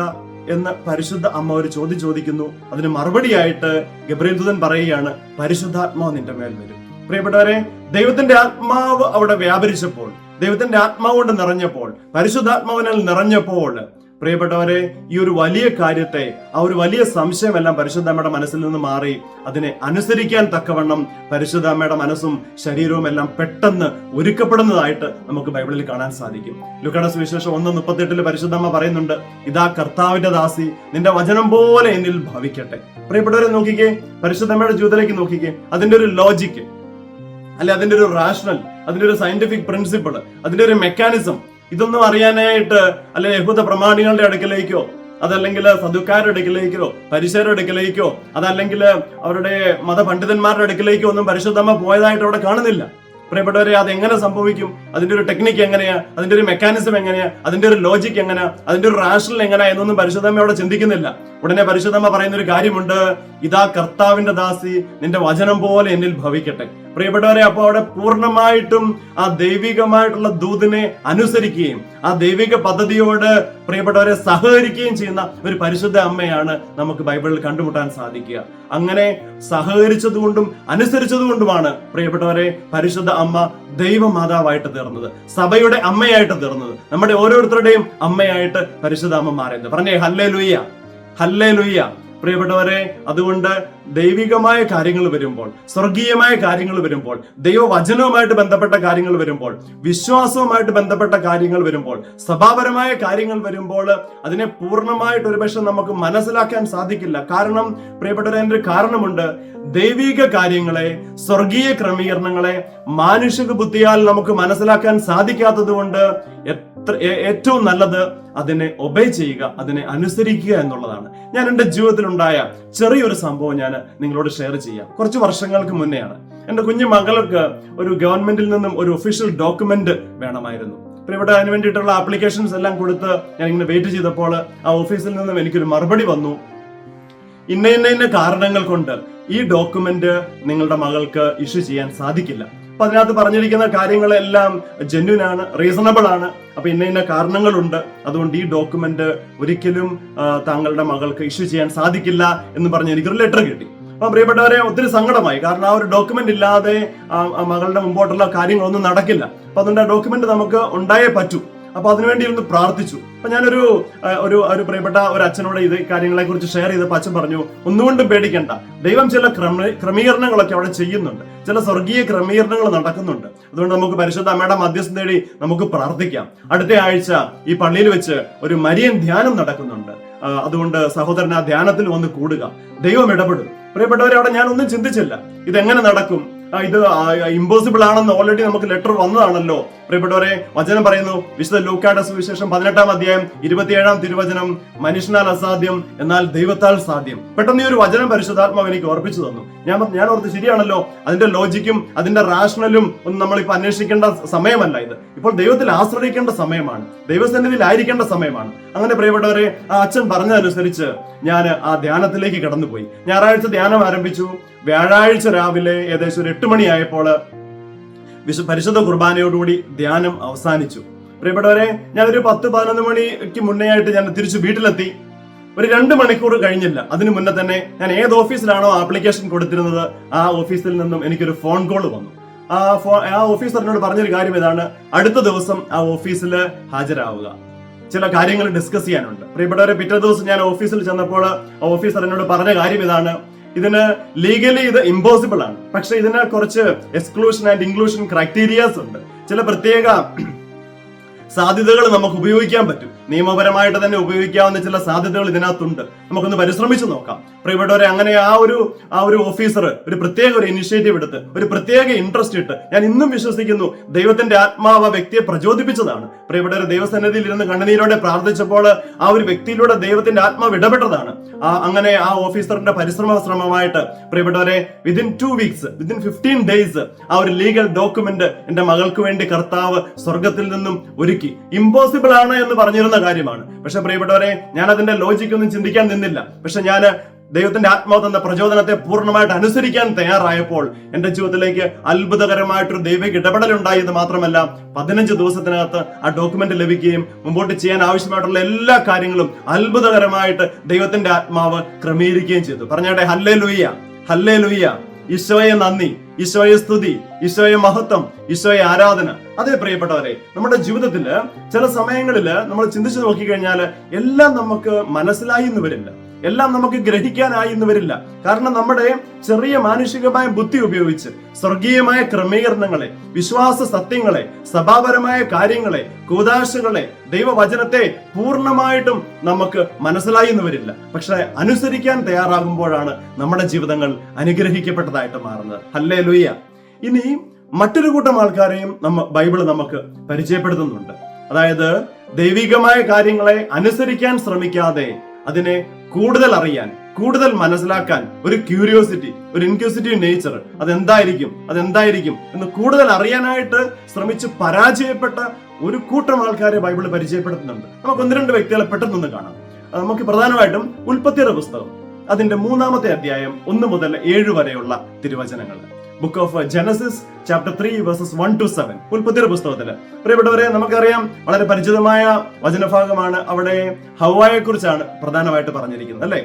എന്ന് പരിശുദ്ധ അമ്മ ഒരു ചോദ്യം ചോദിക്കുന്നു. അതിന് മറുപടിയായിട്ട് ഗബ്രിയേൽ ദൂതൻ പറയുകയാണ്: പരിശുദ്ധാത്മാവ് നിന്റെ മേൽ വരും. പ്രിയപ്പെട്ടവരെ, ദൈവത്തിന്റെ ആത്മാവ് അവിടെ വ്യാപരിച്ചപ്പോൾ, ദൈവത്തിന്റെ ആത്മാവ് കൊണ്ട് നിറഞ്ഞപ്പോൾ, പരിശുദ്ധാത്മാവിനാൽ നിറഞ്ഞപ്പോൾ, പ്രിയപ്പെട്ടവരെ, ഈ ഒരു വലിയ കാര്യത്തെ, ആ ഒരു വലിയ സംശയമെല്ലാം പരിശുദ്ധമ്മയുടെ മനസ്സിൽ നിന്ന് മാറി അതിനെ അനുസരിക്കാൻ തക്കവണ്ണം പരിശുദ്ധമ്മയുടെ മനസ്സും ശരീരവും എല്ലാം പെട്ടെന്ന് ഒരുക്കപ്പെടുന്നതായിട്ട് നമുക്ക് ബൈബിളിൽ കാണാൻ സാധിക്കും. ലൂക്കയുടെ സുവിശേഷം 1:38 പരിശുദ്ധമ്മ പറയുന്നുണ്ട്: ഇതാ കർത്താവിന്റെ ദാസി, നിന്റെ വചനം പോലെ എന്നിൽ ഭവിക്കട്ടെ. പ്രിയപ്പെട്ടവരെ, നോക്കിക്കേ, പരിശുദ്ധമ്മയുടെ ജീവിതത്തിലേക്ക് നോക്കിക്കേ. അതിന്റെ ഒരു ലോജിക്ക്, അതിന്റെ ഒരു റാഷണൽ, അതിന്റെ ഒരു സയന്റിഫിക് പ്രിൻസിപ്പിൾ, അതിന്റെ ഒരു മെക്കാനിസം, ഇതൊന്നും അറിയാനായിട്ട് യഹൂദ പ്രമാണികളുടെ അടുക്കലേക്കോ, അതല്ലെങ്കിൽ സദുക്കാരുടെ അടുക്കലേക്കോ, പരിസരുടെ അടുക്കലേക്കോ, അതല്ലെങ്കിൽ അവരുടെ മതപണ്ഡിതന്മാരുടെ അടുക്കലേക്കോ ഒന്നും പരിശുദ്ധമ്മ പോയതായിട്ട് അവിടെ കാണുന്നില്ല. പ്രിയപ്പെട്ടവരെ, അതെങ്ങനെ സംഭവിക്കും? അതിന്റെ ഒരു ടെക്നിക്ക് എങ്ങനെയാ, അതിന്റെ ഒരു മെക്കാനിസം എങ്ങനെയാ, അതിന്റെ ഒരു ലോജിക് എങ്ങനെയാ, അതിന്റെ ഒരു റാഷണൽ എങ്ങനെയാ എന്നൊന്നും പരിശുദ്ധമ്മ അവിടെ ചിന്തിക്കുന്നില്ല. ഉടനെ പരിശുദ്ധമ്മ പറയുന്ന ഒരു കാര്യമുണ്ട്, ഇതാ കർത്താവിന്റെ ദാസി, നിന്റെ വചനം പോലെ എന്നിൽ ഭവിക്കട്ടെ. പ്രിയപ്പെട്ടവരെ, അപ്പൊ അവിടെ പൂർണ്ണമായിട്ടും ആ ദൈവികമായിട്ടുള്ള ദൂതിനെ അനുസരിക്കുകയും ആ ദൈവിക പദ്ധതിയോട് പ്രിയപ്പെട്ടവരെ സഹകരിക്കുകയും ചെയ്യുന്ന ഒരു പരിശുദ്ധ അമ്മയാണ് നമുക്ക് ബൈബിളിൽ കണ്ടുമുട്ടാൻ സാധിക്കുക. അങ്ങനെ സഹകരിച്ചതുകൊണ്ടും അനുസരിച്ചതുകൊണ്ടുമാണ് പ്രിയപ്പെട്ടവരെ പരിശുദ്ധ അമ്മ ദൈവമാതാവായിട്ട് തീർന്നത്, സഭയുടെ അമ്മയായിട്ട് തീർന്നത്, നമ്മുടെ ഓരോരുത്തരുടെയും അമ്മയായിട്ട് പരിശുദ്ധ അമ്മ മാറിയത്. പറഞ്ഞേ ഹല്ലേലൂയ, ഹല്ലേലൂയ. പ്രിയപ്പെട്ടവരെ, അതുകൊണ്ട് ദൈവികമായ കാര്യങ്ങൾ വരുമ്പോൾ, സ്വർഗീയമായ കാര്യങ്ങൾ വരുമ്പോൾ, ദൈവവചനവുമായിട്ട് ബന്ധപ്പെട്ട കാര്യങ്ങൾ വരുമ്പോൾ, വിശ്വാസവുമായിട്ട് ബന്ധപ്പെട്ട കാര്യങ്ങൾ വരുമ്പോൾ, സഭാപരമായ കാര്യങ്ങൾ വരുമ്പോൾ അതിനെ പൂർണ്ണമായിട്ട് ഒരുപക്ഷെ നമുക്ക് മനസ്സിലാക്കാൻ സാധിക്കില്ല. കാരണം പ്രിയപ്പെട്ടവരെ, അതിന്റെ ഒരു കാരണമുണ്ട്. ദൈവിക കാര്യങ്ങളെ, സ്വർഗീയ ക്രമീകരണങ്ങളെ മാനുഷിക ബുദ്ധിയാൽ നമുക്ക് മനസ്സിലാക്കാൻ സാധിക്കാത്തത് കൊണ്ട് ഏറ്റവും നല്ലത് അതിനെ ഒബേ ചെയ്യുക, അതിനെ അനുസരിക്കുക എന്നുള്ളതാണ്. ഞാൻ എൻ്റെ ജീവിതത്തിലുണ്ടായ ചെറിയൊരു സംഭവം ഞാൻ നിങ്ങളോട് ഷെയർ ചെയ്യാം. കുറച്ച് വർഷങ്ങൾക്ക് മുന്നെയാണ്. എൻ്റെ കുഞ്ഞു മകൾക്ക് ഒരു ഗവൺമെന്റിൽ നിന്നും ഒരു ഒഫീഷ്യൽ ഡോക്യുമെന്റ് വേണമായിരുന്നു. അപ്പോൾ ഇവിടെ അതിന് വേണ്ടിയിട്ടുള്ള ആപ്ലിക്കേഷൻസ് എല്ലാം കൊടുത്ത് ഞാൻ ഇങ്ങനെ വെയിറ്റ് ചെയ്തപ്പോൾ ആ ഓഫീസിൽ നിന്നും എനിക്കൊരു മറുപടി വന്നു, ഇന്ന കാരണങ്ങൾ കൊണ്ട് ഈ ഡോക്യുമെന്റ് നിങ്ങളുടെ മകൾക്ക് ഇഷ്യൂ ചെയ്യാൻ സാധിക്കില്ല. അപ്പൊ അതിനകത്ത് പറഞ്ഞിരിക്കുന്ന കാര്യങ്ങളെല്ലാം ജെന്യൂൻ ആണ്, റീസണബിൾ ആണ്. അപ്പൊ ഇന്ന കാരണങ്ങളുണ്ട്, അതുകൊണ്ട് ഈ ഡോക്യുമെന്റ് ഒരിക്കലും താങ്കളുടെ മകൾക്ക് ഇഷ്യൂ ചെയ്യാൻ സാധിക്കില്ല എന്ന് പറഞ്ഞ് എനിക്കൊരു ലെറ്റർ കിട്ടി. അപ്പൊ പ്രിയപ്പെട്ടവരെ, ഒത്തിരി സങ്കടമായി. കാരണം ആ ഒരു ഡോക്യുമെന്റ് ഇല്ലാതെ മകളുടെ മുമ്പോട്ടുള്ള കാര്യങ്ങളൊന്നും നടക്കില്ല. അപ്പൊ അതുകൊണ്ട് ആ ഡോക്യുമെന്റ് നമുക്ക് ഉണ്ടായേ പറ്റൂ. അപ്പൊ അതിനുവേണ്ടി ഒന്ന് പ്രാർത്ഥിച്ചു. അപ്പൊ ഞാനൊരു ഒരു പ്രിയപ്പെട്ട ഒരു അച്ഛനോട് ഇത് കാര്യങ്ങളെ കുറിച്ച് ഷെയർ ചെയ്തപ്പോൾ അച്ഛൻ പറഞ്ഞു, ഒന്നുകൊണ്ടും പേടിക്കണ്ട, ദൈവം ചില ക്രമീകരണങ്ങളൊക്കെ അവിടെ ചെയ്യുന്നുണ്ട്, ചില സ്വർഗീയ ക്രമീകരണങ്ങൾ നടക്കുന്നുണ്ട്. അതുകൊണ്ട് നമുക്ക് പരിശുദ്ധ അമ്മയുടെ മധ്യസ്ഥം തേടി നമുക്ക് പ്രാർത്ഥിക്കാം. അടുത്ത ആഴ്ച ഈ പള്ളിയിൽ വെച്ച് ഒരു മരിയൻ ധ്യാനം നടക്കുന്നുണ്ട്. അതുകൊണ്ട് സഹോദരൻ ആ ധ്യാനത്തിൽ വന്ന് കൂടുക, ദൈവം ഇടപെടും. പ്രിയപ്പെട്ടവരെ, അവിടെ ഞാൻ ഒന്നും ചിന്തിച്ചില്ല ഇതെങ്ങനെ നടക്കും, ഇത് ഇമ്പോസിബിൾ ആണെന്ന് ഓൾറെഡി നമുക്ക് ലെറ്റർ വന്നതാണല്ലോ. പ്രിയപ്പെട്ടവരെ, വചനം പറയുന്നു, വിശുദ്ധ ലൂക്കായുടെ സുവിശേഷം 18-ാം അധ്യായം 27-ാം തിരുവചനം, മനുഷ്യനാൽ അസാധ്യം എന്നാൽ ദൈവത്താൽ സാധ്യം. പെട്ടെന്ന് ഈ ഒരു വചനം പരിശുദ്ധാത്മാവ് എനിക്ക് ഓർപ്പിച്ചു തന്നു. ഞാൻ ഓർത്ത്, ശരിയാണല്ലോ, അതിന്റെ ലോജിക്കും അതിന്റെ റാഷണലും ഒന്നും നമ്മളിപ്പോ അന്വേഷിക്കേണ്ട സമയമല്ല ഇത്. ഇപ്പോൾ ദൈവത്തിൽ ആശ്രയിക്കേണ്ട സമയമാണ്, ദൈവസന്നിധിയിൽ ആയിരിക്കേണ്ട സമയമാണ്. അങ്ങനെ പ്രിയപ്പെട്ടവരെ, ആ അച്ഛൻ പറഞ്ഞതനുസരിച്ച് ഞാൻ ആ ധ്യാനത്തിലേക്ക് കടന്നുപോയി. ഞായറാഴ്ച ധ്യാനം ആരംഭിച്ചു. വ്യാഴാഴ്ച രാവിലെ ഏകദേശം ഒരു 8 മണിയായപ്പോൾ പരിശുദ്ധ കുർബാനയോടുകൂടി ധ്യാനം അവസാനിച്ചു. പ്രിയപ്പെട്ടവരെ, ഞാനൊരു 10-11 മണിക്ക് മുന്നേ ആയിട്ട് ഞാൻ തിരിച്ചു വീട്ടിലെത്തി. ഒരു 2 മണിക്കൂർ കഴിഞ്ഞില്ല, അതിനു മുന്നേ തന്നെ ഞാൻ ഏത് ഓഫീസിലാണോ ആപ്ലിക്കേഷൻ കൊടുത്തിരുന്നത് ആ ഓഫീസിൽ നിന്നും എനിക്കൊരു ഫോൺ കോൾ വന്നു. ആ ഓഫീസറിനോട് പറഞ്ഞൊരു കാര്യം ഇതാണ്, അടുത്ത ദിവസം ആ ഓഫീസിൽ ഹാജരാവുക, ചില കാര്യങ്ങൾ ഡിസ്കസ് ചെയ്യാനുണ്ട്. പ്രിയപ്പെട്ടവരെ, പിറ്റേ ദിവസം ഞാൻ ഓഫീസിൽ ചെന്നപ്പോൾ ആ ഓഫീസർ എന്നോട് പറഞ്ഞ കാര്യം ഇതാണ്, ഇതിന് ലീഗലി ഇത് ഇമ്പോസിബിൾ ആണ്, പക്ഷെ ഇതിന് കുറച്ച് എക്സ്ക്ലൂഷൻ ആൻഡ് ഇൻക്ലൂഷൻ ക്രൈറ്റീരിയാസ് ഉണ്ട്, ചില പ്രത്യേക സാധ്യതകൾ നമുക്ക് ഉപയോഗിക്കാൻ പറ്റും, നിയമപരമായിട്ട് തന്നെ ഉപയോഗിക്കാവുന്ന ചില സാധ്യതകൾ ഇതിനകത്തുണ്ട്, നമുക്കൊന്ന് പരിശ്രമിച്ചു നോക്കാം. പ്രിയപ്പെട്ടവരെ, അങ്ങനെ ആ ഒരു ഓഫീസർ ഒരു പ്രത്യേക ഒരു ഇനിഷ്യേറ്റീവ് എടുത്ത് ഒരു പ്രത്യേക ഇൻട്രസ്റ്റ് ഇട്ട്, ഞാൻ ഇന്നും വിശ്വസിക്കുന്നു ദൈവത്തിന്റെ ആത്മാവ് ആ വ്യക്തിയെ പ്രചോദിപ്പിച്ചതാണ്. പ്രിയപ്പെട്ടവരെ, ദൈവസന്നിധിയിൽ ഇരുന്ന് കണ്ണുനീരോടെ പ്രാർത്ഥിച്ചപ്പോൾ ആ ഒരു വ്യക്തിയിലൂടെ ദൈവത്തിന്റെ ആത്മാവ് ഇടപെട്ടതാണ്. അങ്ങനെ ആ ഓഫീസറിന്റെ പരിശ്രമമായിട്ട് പ്രിയപ്പെട്ടവരെ, വിതിൻ 2 വീക്സ്, വിതിൻ 15 ഡേയ്സ് ആ ഒരു ലീഗൽ ഡോക്യുമെന്റ് എന്റെ മകൾക്ക് വേണ്ടി കർത്താവ് സ്വർഗത്തിൽ നിന്നും ഒരുക്കി. ഇമ്പോസിബിൾ ആണ് എന്ന് പറഞ്ഞിരുന്ന കാര്യമാണ്. പക്ഷെ പ്രിയപ്പെട്ടവരെ, ഞാൻ അതിന്റെ ലോജിക് ഒന്നും ചിന്തിക്കാൻ നിന്നില്ല. പക്ഷെ ഞാൻ ദൈവത്തിന്റെ ആത്മാവ് തന്ന പ്രചോദനത്തെ പൂർണ്ണമായിട്ട് അനുസരിക്കാൻ തയ്യാറായപ്പോൾ എന്റെ ജീവിതത്തിലേക്ക് അത്ഭുതകരമായിട്ടൊരു ദൈവിക ഇടപെടൽ ഉണ്ടായത് മാത്രമല്ല, 15 ദിവസത്തിനകത്ത് ആ ഡോക്യുമെന്റ് ലഭിക്കുകയും മുമ്പോട്ട് ചെയ്യാൻ ആവശ്യമായിട്ടുള്ള എല്ലാ കാര്യങ്ങളും അത്ഭുതകരമായിട്ട് ദൈവത്തിന്റെ ആത്മാവ് ക്രമീകരിക്കുകയും ചെയ്തു. പറഞ്ഞാട്ടെ ഹല്ലേലൂയ, ഹല്ലേലൂയ. ഈശോയെ നന്ദി, ഈശോയെ സ്തുതി, ഈശോയെ മഹത്വം, ഈശോയെ ആരാധന. അതേ പ്രിയപ്പെട്ടവരെ, നമ്മുടെ ജീവിതത്തില് ചില സമയങ്ങളില് നമ്മൾ ചിന്തിച്ചു നോക്കിക്കഴിഞ്ഞാൽ എല്ലാം നമുക്ക് മനസ്സിലായി എന്ന് വരില്ല, എല്ലാം നമുക്ക് ഗ്രഹിക്കാനായി എന്ന് വരില്ല. കാരണം നമ്മുടെ ചെറിയ മാനുഷികമായ ബുദ്ധി ഉപയോഗിച്ച് സ്വർഗീയമായ ക്രമീകരണങ്ങളെ, വിശ്വാസ സത്യങ്ങളെ, സഭാപരമായ കാര്യങ്ങളെ, കൂദാശകളെ, ദൈവവചനത്തെ പൂർണ്ണമായിട്ടും നമുക്ക് മനസ്സിലായി എന്ന് വരില്ല. പക്ഷെ അനുസരിക്കാൻ തയ്യാറാകുമ്പോഴാണ് നമ്മുടെ ജീവിതങ്ങൾ അനുഗ്രഹിക്കപ്പെട്ടതായിട്ട് മാറുന്നത്. ഹല്ലേലൂയ. ഇനി മറ്റൊരു കൂട്ടം ആൾക്കാരെയും ബൈബിള് നമുക്ക് പരിചയപ്പെടുത്തുന്നുണ്ട്. അതായത് ദൈവികമായ കാര്യങ്ങളെ അനുസരിക്കാൻ ശ്രമിക്കാതെ അതിനെ കൂടുതൽ അറിയാൻ, കൂടുതൽ മനസ്സിലാക്കാൻ ഒരു ക്യൂരിയോസിറ്റി, ഒരു ഇൻക്യൂസിറ്റീവ് നേച്ചർ, അതെന്തായിരിക്കും എന്ന് കൂടുതൽ അറിയാനായിട്ട് ശ്രമിച്ച് പരാജയപ്പെട്ട ഒരു കൂട്ടം ആൾക്കാരെ ബൈബിൾ പരിചയപ്പെടുത്തുന്നുണ്ട്. നമുക്ക് 1-2 വ്യക്തികളെ പെട്ടെന്നൊന്ന് കാണാം. നമുക്ക് പ്രധാനമായിട്ടും ഉൽപ്പത്തിയുടെ പുസ്തകം അതിന്റെ 3-ാമത്തെ അധ്യായം 1 മുതൽ 7 വരെയുള്ള തിരുവചനങ്ങൾ. Book of Genesis chapter 3 versus 1 to 7. ഉൽപ്പത്തിയുടെ പുസ്തകത്തില് പ്രിയപ്പെട്ടവരെ, നമുക്കറിയാം വളരെ പരിചിതമായ വചനഭാഗമാണ്. അവിടെ ഹവ്വായെ കുറിച്ചാണ് പ്രധാനമായിട്ട് പറഞ്ഞിരിക്കുന്നത്, അല്ലെ?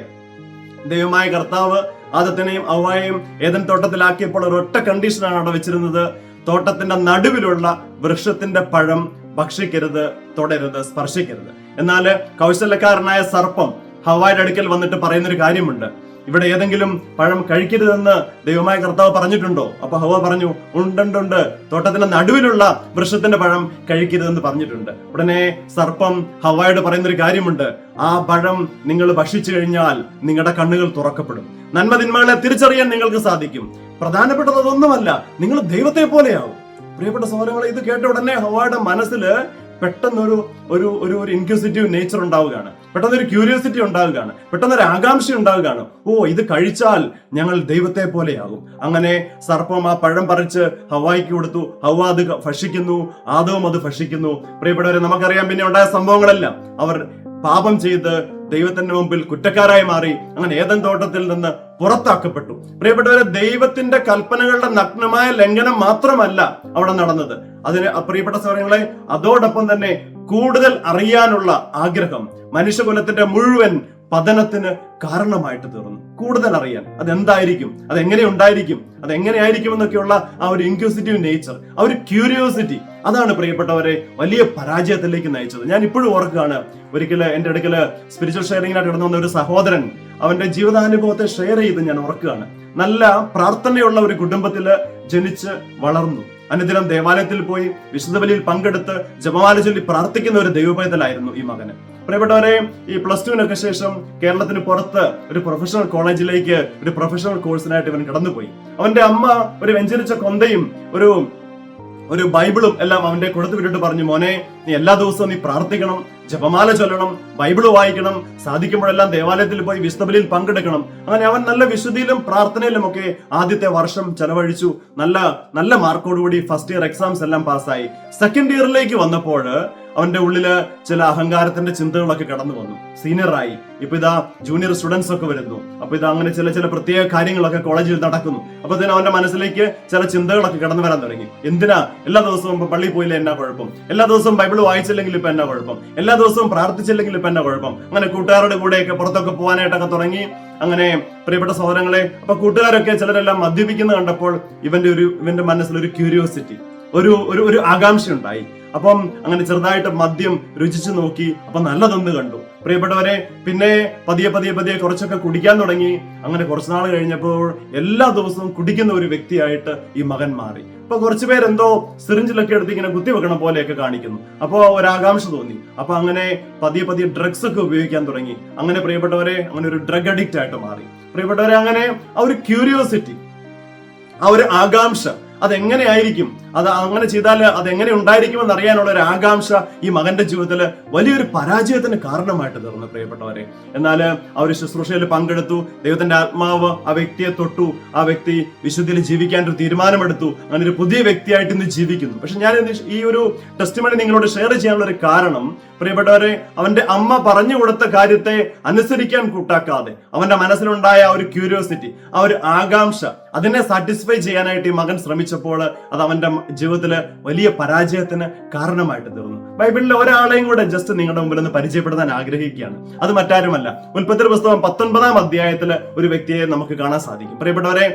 ദൈവമായ കർത്താവ് ആദത്തിനെയും ഹവ്വായെയും ഏദൻ തോട്ടത്തിലാക്കിയപ്പോൾ ഒരൊറ്റ കണ്ടീഷനാണ് അവിടെ വെച്ചിരുന്നത്. തോട്ടത്തിന്റെ നടുവിലുള്ള വൃക്ഷത്തിന്റെ പഴം ഭക്ഷിക്കരുത്, തൊടരുത്, സ്പർശിക്കരുത്. എന്നാല് കൗശലക്കാരനായ സർപ്പം ഹവ്വായുടെ അടുക്കൽ വന്നിട്ട് പറയുന്നൊരു കാര്യമുണ്ട്, ഇവിടെ ഏതെങ്കിലും പഴം കഴിക്കരുതെന്ന് ദൈവമായ കർത്താവ് പറഞ്ഞിട്ടുണ്ടോ? അപ്പൊ ഹവ്വ പറഞ്ഞു, ഉണ്ട്, തോട്ടത്തിന്റെ നടുവിലുള്ള വൃക്ഷത്തിന്റെ പഴം കഴിക്കരുതെന്ന് പറഞ്ഞിട്ടുണ്ട്. ഉടനെ സർപ്പം ഹവ്വയോട് പറയുന്നൊരു കാര്യമുണ്ട്, ആ പഴം നിങ്ങൾ ഭക്ഷിച്ചു കഴിഞ്ഞാൽ നിങ്ങളുടെ കണ്ണുകൾ തുറക്കപ്പെടും, നന്മ തിന്മകളെ തിരിച്ചറിയാൻ നിങ്ങൾക്ക് സാധിക്കും, പ്രധാനപ്പെട്ടത് അതൊന്നുമല്ല, നിങ്ങൾ ദൈവത്തെ പോലെയാവും. പ്രിയപ്പെട്ട സഹോദരങ്ങളെ, ഇത് കേട്ട ഉടനെ ഹവ്വയുടെ മനസ്സില് പെട്ടെന്നൊരു ഒരു ഒരു ഇൻക്യൂസിറ്റീവ് നേച്ചർ ഉണ്ടാവുകയാണ്, പെട്ടെന്നൊരു ക്യൂരിയോസിറ്റി ഉണ്ടാവുകയാണ്, പെട്ടെന്നൊരു ആകാംക്ഷ ഉണ്ടാവുകയാണ്. ഓ, ഇത് കഴിച്ചാൽ ഞങ്ങൾ ദൈവത്തെ പോലെയാകും. അങ്ങനെ സർപ്പം ആ പഴം പറിച്ച് ഹവ്വായ്ക്ക് കൊടുത്തു. ഹവ്വ അത് ഭക്ഷിക്കുന്നു, ആദവും അത് ഭക്ഷിക്കുന്നു. പ്രിയപ്പെട്ടവരെ, നമുക്കറിയാം പിന്നെ ഉണ്ടായ സംഭവങ്ങളെല്ലാം. അവർ പാപം ചെയ്ത് ദൈവത്തിന്റെ മുമ്പിൽ കുറ്റക്കാരായി മാറി. അങ്ങനെ ഏദൻ തോട്ടത്തിൽ നിന്ന് പുറത്താക്കപ്പെട്ടു. പ്രിയപ്പെട്ടവരെ, ദൈവത്തിന്റെ കൽപ്പനകളുടെ നഗ്നമായ ലംഘനം മാത്രമല്ല അവിടെ നടന്നത്. അതിന് പ്രിയപ്പെട്ട സഹോദരങ്ങളെ, അതോടൊപ്പം തന്നെ കൂടുതൽ അറിയാനുള്ള ആഗ്രഹം മനുഷ്യകുലത്തിന്റെ മുഴുവൻ പതനത്തിന് കാരണമായിട്ട് തീർന്നു. കൂടുതൽ അറിയാൻ, അതെന്തായിരിക്കും, അതെങ്ങനെ ഉണ്ടായിരിക്കും, അതെങ്ങനെയായിരിക്കും എന്നൊക്കെയുള്ള ആ ഒരു ഇൻക്യൂസിറ്റീവ് നേച്ചർ, ആ ഒരു ക്യൂരിയോസിറ്റി, അതാണ് പ്രിയപ്പെട്ടവരെ വലിയ പരാജയത്തിലേക്ക് നയിച്ചത്. ഞാൻ ഇപ്പോഴും ഓർക്കുകയാണ്, ഒരിക്കൽ എന്റെ അടുക്കല് സ്പിരിച്വൽ ഷെയറിംഗിനായിട്ട് ഇടന്നു വന്ന ഒരു സഹോദരൻ അവന്റെ ജീവിതാനുഭവത്തെ ഷെയർ ചെയ്ത് ഞാൻ ഓർക്കുകയാണ്. നല്ല പ്രാർത്ഥനയുള്ള ഒരു കുടുംബത്തില് ജനിച്ച് വളർന്നു. അനുദിനം ദേവാലയത്തിൽ പോയി വിശുദ്ധ ബലിയിൽ പങ്കെടുത്ത് ജപമാല ചൊല്ലി പ്രാർത്ഥിക്കുന്ന ഒരു ദൈവപൈതലായിരുന്നു ഈ മകന്. പ്രിയപ്പെട്ടവരെ, ഈ +2 ശേഷം കേരളത്തിന് പുറത്ത് ഒരു പ്രൊഫഷണൽ കോളേജിലേക്ക് ഒരു പ്രൊഫഷണൽ കോഴ്സിനായിട്ട് ഇവൻ കടന്നുപോയി. അവന്റെ അമ്മ ഒരു വെഞ്ചരിച്ച കൊന്തയും ഒരു ബൈബിളും എല്ലാം അവന്റെ കൊടുത്തു വിട്ടിട്ട് പറഞ്ഞു, മോനെ, നീ എല്ലാ ദിവസവും നീ പ്രാർത്ഥിക്കണം, ജപമാല ചൊല്ലണം, ബൈബിള് വായിക്കണം, സാധിക്കുമ്പോഴെല്ലാം ദേവാലയത്തിൽ പോയി വിശുദ്ധ ബലിയിൽ പങ്കെടുക്കണം. അങ്ങനെ അവൻ നല്ല വിശുദ്ധിയിലും പ്രാർത്ഥനയിലും ഒക്കെ ആദ്യത്തെ വർഷം ചെലവഴിച്ചു. നല്ല മാർക്കോടുകൂടി ഫസ്റ്റ് ഇയർ എക്സാംസ് എല്ലാം പാസ്സായി. സെക്കൻഡ് ഇയറിലേക്ക് വന്നപ്പോൾ അവന്റെ ഉള്ളില് ചില അഹങ്കാരത്തിന്റെ ചിന്തകളൊക്കെ കടന്നു വന്നു. സീനിയറായി, ഇപ്പൊ ഇതാ ജൂനിയർ സ്റ്റുഡൻസ് ഒക്കെ വരുന്നു. അപ്പൊ ഇതാ അങ്ങനെ ചില പ്രത്യേക കാര്യങ്ങളൊക്കെ കോളേജിൽ നടക്കുന്നു. അപ്പൊ ഇതിന് അവന്റെ മനസ്സിലേക്ക് ചില ചിന്തകളൊക്കെ കടന്നു വരാൻ തുടങ്ങി. എന്തിനാ എല്ലാ ദിവസവും പള്ളിയിൽ പോയില്ല എന്നാ കുഴപ്പം, എല്ലാ ദിവസവും ബൈബിൾ വായിച്ചില്ലെങ്കിൽ ഇപ്പൊ എന്നാ കുഴപ്പം, എല്ലാ ദിവസവും പ്രാർത്ഥിച്ചില്ലെങ്കിൽ ഇപ്പൊ എന്നാ കുഴപ്പം. അങ്ങനെ കൂട്ടുകാരുടെ കൂടെയൊക്കെ പുറത്തൊക്കെ പോകാനായിട്ടൊക്കെ തുടങ്ങി. അങ്ങനെ പ്രിയപ്പെട്ട സഹോദരങ്ങളെ, അപ്പൊ കൂട്ടുകാരൊക്കെ ചിലരെല്ലാം മദ്യപിക്കുന്നത് കണ്ടപ്പോൾ ഇവന്റെ മനസ്സിലൊരു ക്യൂരിയോസിറ്റി, ഒരു ആകാംക്ഷ ഉണ്ടായി. അപ്പം അങ്ങനെ ചെറുതായിട്ട് മദ്യം രുചിച്ചു നോക്കി. അപ്പൊ നല്ലതൊന്ന് കണ്ടു. പ്രിയപ്പെട്ടവരെ, പിന്നെ പതിയെ കുറച്ചൊക്കെ കുടിക്കാൻ തുടങ്ങി. അങ്ങനെ കുറച്ചുനാൾ കഴിഞ്ഞപ്പോൾ എല്ലാ ദിവസവും കുടിക്കുന്ന ഒരു വ്യക്തിയായിട്ട് ഈ മകൻ മാറി. അപ്പൊ കുറച്ചുപേരെന്തോ സിറിഞ്ചിലൊക്കെ എടുത്ത് ഇങ്ങനെ കുത്തിവെക്കണ പോലെയൊക്കെ കാണിക്കുന്നു. അപ്പൊ ഒരു ആകാംക്ഷ തോന്നി. അപ്പൊ അങ്ങനെ പതിയെ ഡ്രഗ്സ് ഒക്കെ ഉപയോഗിക്കാൻ തുടങ്ങി. അങ്ങനെ പ്രിയപ്പെട്ടവരെ, അങ്ങനെ ഒരു ഡ്രഗ് അഡിക്റ്റ് ആയിട്ട് മാറി. പ്രിയപ്പെട്ടവരെ, അങ്ങനെ ആ ഒരു ക്യൂരിയോസിറ്റി, ആ ഒരു ആകാംക്ഷ, അതെങ്ങനെയായിരിക്കും, അത് അങ്ങനെ ചെയ്താൽ അതെങ്ങനെ ഉണ്ടായിരിക്കുമെന്ന് അറിയാനുള്ള ഒരു ആകാംക്ഷ ഈ മകന്റെ ജീവിതത്തിൽ വലിയൊരു പരാജയത്തിന് കാരണമായിട്ട് തീർന്നു. പ്രിയപ്പെട്ടവരെ, എന്നാൽ ആ ഒരു ശുശ്രൂഷയിൽ പങ്കെടുത്തു. ദൈവത്തിന്റെ ആത്മാവ് ആ വ്യക്തിയെ തൊട്ടു. ആ വ്യക്തി വിശുദ്ധിയിൽ ജീവിക്കാൻ ഒരു തീരുമാനമെടുത്തു. അങ്ങനെ ഒരു പുതിയ വ്യക്തിയായിട്ട് ഇന്ന് ജീവിക്കുന്നു. പക്ഷെ ഞാൻ ഈ ഒരു ടെസ്റ്റിമണി നിങ്ങളോട് ഷെയർ ചെയ്യാനുള്ള ഒരു കാരണം, പ്രിയപ്പെട്ടവരെ, അവന്റെ അമ്മ പറഞ്ഞു കൊടുത്ത കാര്യത്തെ അനുസരിക്കാൻ കൂട്ടാക്കാതെ അവന്റെ മനസ്സിലുണ്ടായ ആ ഒരു ക്യൂരിയോസിറ്റി, ആ ഒരു ആകാംക്ഷ, അതിനെ സാറ്റിസ്ഫൈ ചെയ്യാനായിട്ട് ഈ മകൻ ശ്രമിച്ചപ്പോൾ അത് അവന്റെ ജീവിതത്തില് വലിയ പരാജയത്തിന് കാരണമായിട്ട് തീർന്നു. ബൈബിളിലെ ഒരാളെയും കൂടെ ജസ്റ്റ് നിങ്ങളുടെ മുമ്പിൽ ഒന്ന് പരിചയപ്പെടുത്താൻ ആഗ്രഹിക്കുകയാണ്. അത് മറ്റാരുമല്ല, ഉൽപ്പത്തി പുസ്തകം 19-ാം അധ്യായത്തില് ഒരു വ്യക്തിയെ നമുക്ക് കാണാൻ സാധിക്കും. പ്രിയപ്പെട്ടവരെ,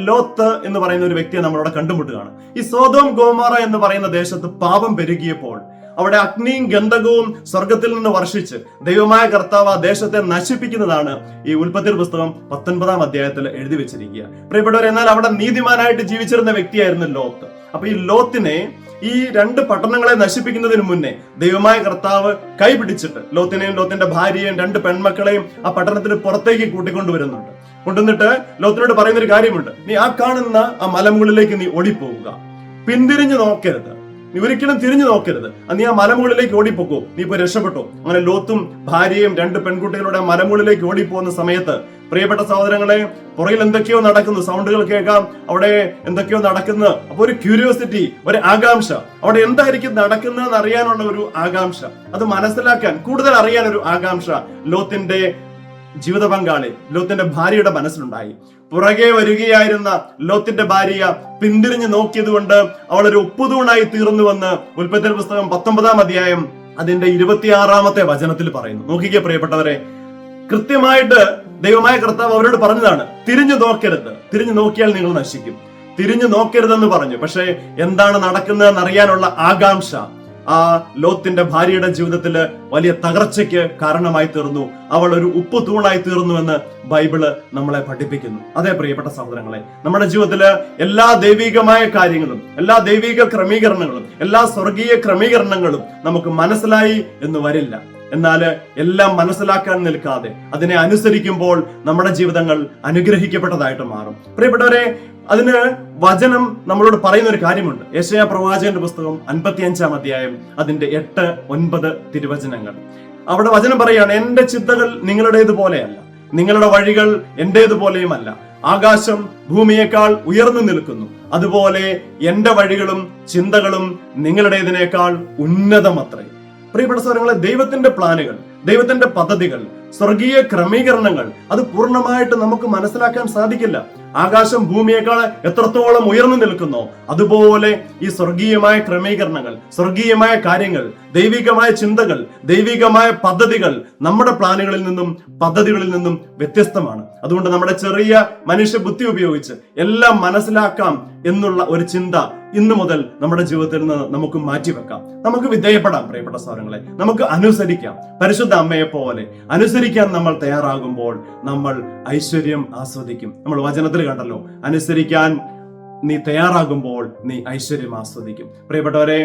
ലോത്ത് എന്ന് പറയുന്ന ഒരു വ്യക്തിയെ നമ്മളവിടെ കണ്ടുമുട്ടുകയാണ്. ഈ സോദോം ഗോമോറ എന്ന് പറയുന്ന ദേശത്ത് പാപം പെരുകിയപ്പോൾ അവിടെ അഗ്നിയും ഗന്ധകവും സ്വർഗത്തിൽ നിന്ന് വർഷിച്ച് ദൈവമായ കർത്താവ് ആ ദേശത്തെ നശിപ്പിക്കുന്നതാണ് ഈ ഉൽപ്പത്തി പുസ്തകം 19-ാം അധ്യായത്തിൽ എഴുതി വെച്ചിരിക്കുക. പ്രിയപ്പെട്ടവർ, എന്നാൽ അവിടെ നീതിമാനായിട്ട് ജീവിച്ചിരുന്ന വ്യക്തിയായിരുന്നു ലോത്ത്. അപ്പൊ ഈ ലോത്തിനെ ഈ 2 പട്ടണങ്ങളെ നശിപ്പിക്കുന്നതിന് മുന്നേ ദൈവമായ കർത്താവ് കൈപിടിച്ചിട്ട് ലോത്തിനെയും ലോത്തിന്റെ ഭാര്യയെയും 2 പെൺമക്കളെയും ആ പട്ടണത്തിന് പുറത്തേക്ക് കൂട്ടിക്കൊണ്ടുവരുന്നുണ്ട്. കൊണ്ടുവന്നിട്ട് ലോത്തിനോട് പറയുന്നൊരു കാര്യമുണ്ട്, നീ ആ കാണുന്ന ആ മലമുകളിലേക്ക് നീ ഓടിപ്പോവുക, പിന്തിരിഞ്ഞു നോക്കരുത്, നീ ഒരിക്കലും തിരിഞ്ഞു നോക്കരുത്. നീ ആ മലമുകളിലേക്ക് ഓടിപ്പോക്കോ, നീ ഇപ്പൊ രക്ഷപ്പെട്ടോ. അങ്ങനെ ലോത്തും ഭാര്യയും 2 പെൺകുട്ടികളുടെ മലമുകളിലേക്ക് ഓടിപ്പോകുന്ന സമയത്ത് പ്രിയപ്പെട്ട സഹോദരങ്ങളെ, പുറകിൽ എന്തൊക്കെയോ നടക്കുന്നു, സൗണ്ടുകൾ കേൾക്കാം, അവിടെ എന്തൊക്കെയോ നടക്കുന്നു. അപ്പൊ ഒരു ക്യൂരിയോസിറ്റി, ഒരു ആകാംക്ഷ, അവിടെ എന്തായിരിക്കും നടക്കുന്നതെന്ന് അറിയാനുള്ള ഒരു ആകാംക്ഷ, അത് മനസ്സിലാക്കാൻ, കൂടുതൽ അറിയാൻ ഒരു ആകാംക്ഷ ലോത്തിന്റെ ജീവിത പങ്കാളി, ലോത്തിന്റെ ഭാര്യയുടെ മനസ്സിലുണ്ടായി. പുറകെ വരികയായിരുന്ന ലോത്തിന്റെ ഭാര്യ പിന്തിരിഞ്ഞു നോക്കിയത് കൊണ്ട് അവൾ ഒരു ഉപ്പുതൂണായി തീർന്നുവെന്ന് ഉൽപ്പത്തി പുസ്തകം 19-ാം അധ്യായം അതിന്റെ 26-ാമത്തെ വചനത്തിൽ പറയുന്നു. നോക്കിക്കേ പ്രിയപ്പെട്ടവരെ, കൃത്യമായിട്ട് ദൈവമായ കർത്താവ് അവരോട് പറഞ്ഞതാണ്, തിരിഞ്ഞു നോക്കരുത്, തിരിഞ്ഞു നോക്കിയാൽ നിങ്ങൾ നശിക്കും, തിരിഞ്ഞു നോക്കരുതെന്ന് പറഞ്ഞു. പക്ഷെ എന്താണ് നടക്കുന്നതെന്ന് അറിയാനുള്ള ആകാംക്ഷ ആ ലോത്തിന്റെ ഭാര്യയുടെ ജീവിതത്തില് വലിയ തകർച്ചയ്ക്ക് കാരണമായി തീർന്നു. അവൾ ഒരു ഉപ്പു തൂണായി തീർന്നു എന്ന് ബൈബിള് നമ്മളെ പഠിപ്പിക്കുന്നു. അതേ പ്രിയപ്പെട്ട സഹോദരങ്ങളെ, നമ്മുടെ ജീവിതത്തില് എല്ലാ ദൈവികമായ കാര്യങ്ങളും, എല്ലാ ദൈവിക ക്രമീകരണങ്ങളും, എല്ലാ സ്വർഗീയ ക്രമീകരണങ്ങളും നമുക്ക് മനസ്സിലായി എന്ന് വരില്ല. എന്നാല് എല്ലാം മനസ്സിലാക്കാൻ നിൽക്കാതെ അതിനെ അനുസരിക്കുമ്പോൾ നമ്മുടെ ജീവിതങ്ങൾ അനുഗ്രഹിക്കപ്പെട്ടതായിട്ട് മാറും. പ്രിയപ്പെട്ടവരെ, അതിന് വചനം നമ്മളോട് പറയുന്ന ഒരു കാര്യമുണ്ട്. യെശയ്യാ പ്രവാചകന്റെ പുസ്തകം 55-ാം അധ്യായം അതിന്റെ 8-9 തിരുവചനങ്ങൾ. അവിടെ വചനം പറയാണ്, എന്റെ ചിന്തകൾ നിങ്ങളുടേതുപോലെയല്ല, നിങ്ങളുടെ വഴികൾ എന്റേതുപോലെയുമല്ല. ആകാശം ഭൂമിയേക്കാൾ ഉയർന്നു നിൽക്കുന്നു, അതുപോലെ എന്റെ വഴികളും ചിന്തകളും നിങ്ങളുടേതിനേക്കാൾ ഉന്നതമത്രേ. പ്രിയപ്പെട്ട സഹോദരങ്ങളെ, ദൈവത്തിന്റെ പ്ലാനുകൾ, ദൈവത്തിന്റെ പദ്ധതികൾ, സ്വർഗീയ ക്രമീകരണങ്ങൾ അത് പൂർണ്ണമായിട്ട് നമുക്ക് മനസ്സിലാക്കാൻ സാധിക്കില്ല. ആകാശം ഭൂമിയേക്കാൾ എത്രത്തോളം ഉയർന്നു നിൽക്കുന്നോ അതുപോലെ ഈ സ്വർഗീയമായ ക്രമീകരണങ്ങൾ, സ്വർഗീയമായ കാര്യങ്ങൾ, ദൈവികമായ ചിന്തകൾ, ദൈവികമായ പദ്ധതികൾ നമ്മുടെ പ്ലാനുകളിൽ നിന്നും പദ്ധതികളിൽ നിന്നും വ്യത്യസ്തമാണ്. അതുകൊണ്ട് നമ്മുടെ ചെറിയ മനുഷ്യ ബുദ്ധി ഉപയോഗിച്ച് എല്ലാം മനസ്സിലാക്കാം എന്നുള്ള ഒരു ചിന്ത ഇന്നു മുതൽ നമ്മുടെ ജീവിതത്തിൽ നിന്ന് നമുക്ക് മാറ്റിവെക്കാം. നമുക്ക് വിധേയപ്പെടാം പ്രിയപ്പെട്ട സഹോദരങ്ങളെ, നമുക്ക് അനുസരിക്കാം. പരിശുദ്ധ അമ്മയെ പോലെ അനുസരിക്കാൻ നമ്മൾ തയ്യാറാകുമ്പോൾ നമ്മൾ ഐശ്വര്യം ആസ്വദിക്കും. നമ്മൾ വചനത്തിൽ കണ്ടല്ലോ, അനുസരിക്കാൻ നീ തയ്യാറാകുമ്പോൾ നീ ഐശ്വര്യം ആസ്വദിക്കും. പ്രിയപ്പെട്ടവരെ,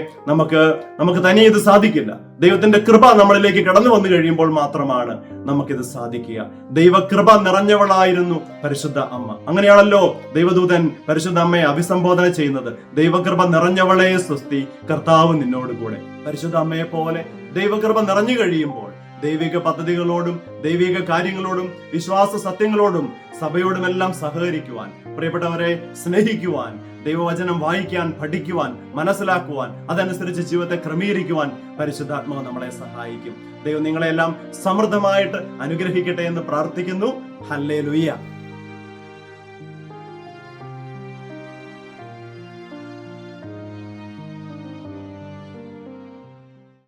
നമുക്ക് തനിയെ ഇത് സാധിക്കില്ല. ദൈവത്തിന്റെ കൃപ നമ്മളിലേക്ക് കടന്നു വന്നു കഴിയുമ്പോൾ മാത്രമാണ് നമുക്കിത് സാധിക്കുക. ദൈവകൃപ നിറഞ്ഞവളായിരുന്നു പരിശുദ്ധ അമ്മ. അങ്ങനെയാണല്ലോ ദൈവദൂതൻ പരിശുദ്ധ അമ്മയെ അഭിസംബോധന ചെയ്യുന്നത്, ദൈവകൃപ നിറഞ്ഞവളെ സ്വസ്തി, കർത്താവ് നിന്നോട് കൂടെ. പരിശുദ്ധ അമ്മയെ പോലെ ദൈവകൃപ നിറഞ്ഞു കഴിയുമ്പോൾ ദൈവിക പദ്ധതികളോടും ദൈവിക കാര്യങ്ങളോടും വിശ്വാസ സത്യങ്ങളോടും സഭയോടുമെല്ലാം സഹകരിക്കുവാൻ, പ്രിയപ്പെട്ടവരെ സ്നേഹിക്കുവാൻ, ദൈവവചനം വായിക്കാൻ, പഠിക്കുവാൻ, മനസ്സിലാക്കുവാൻ, അതനുസരിച്ച് ജീവിതത്തെ ക്രമീകരിക്കുവാൻ പരിശുദ്ധാത്മാവ് നമ്മളെ സഹായിക്കും. ദൈവം നിങ്ങളെല്ലാം സമൃദ്ധമായിട്ട് അനുഗ്രഹിക്കട്ടെ എന്ന് പ്രാർത്ഥിക്കുന്നു. ഹല്ലേലൂയ.